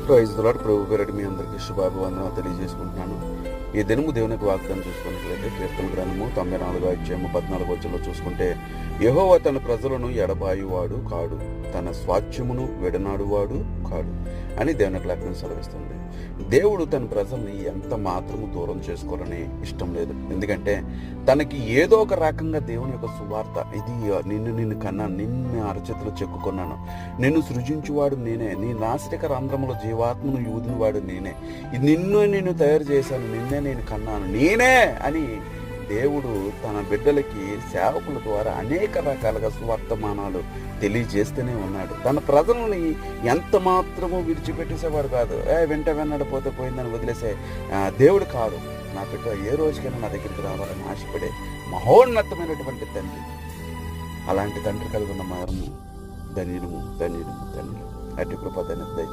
Praise the lord. ప్రభు పేరిట మీ అందరికీ శుభాభివందనాలు తెలియజేసుకుంటున్నాను. ఈ దినము దేవునికి వాగ్దానం చూసుకున్నట్లయితే కీర్తన గ్రంథము 94వ అధ్యాయము 14వ వచనంలో చూసుకుంటే, యెహోవా తన ప్రజలను ఎడబాయువాడు కాడు, తన స్వాస్థ్యమును విడనాడువాడు కాడు అని దేవునికి లేఖనం సెలవిస్తుంది. దేవుడు తన ప్రజల్ని ఎంత మాత్రము దూరం చేసుకోవాలని ఇష్టం లేదు. ఎందుకంటే తనకి ఏదో ఒక రకంగా దేవుని యొక్క సువార్త, ఇది నిన్ను కన్నాను, నిన్ను అరచేతిలో చెక్కుకున్నాను, నిన్ను సృజించువాడు నేనే, నీ నాసిక రంధ్రములో జీవాత్మను యూదిన వాడు నేనే, నిన్ను తయారు చేశాను, నిన్నే నేను కన్నాను, నేనే అని దేవుడు తన బిడ్డలకి సేవకుల ద్వారా అనేక రకాలుగా సువర్తమానాలు తెలియజేస్తూనే ఉన్నాడు. తన ప్రజలని ఎంత మాత్రమూ విడిచిపెట్టేసేవాడు కాదు. వెంట వెన్నడ పోతే పోయిందని వదిలేసే దేవుడు కాదు. నా బిడ్డ ఏ రోజుకైనా నా దగ్గరికి రావాలని ఆశపడే మహోన్నతమైనటువంటి తండ్రి. అలాంటి తండ్రి కలిగి ఉన్న మనము ధన్యుడు. అటు కృప దయచేయండి.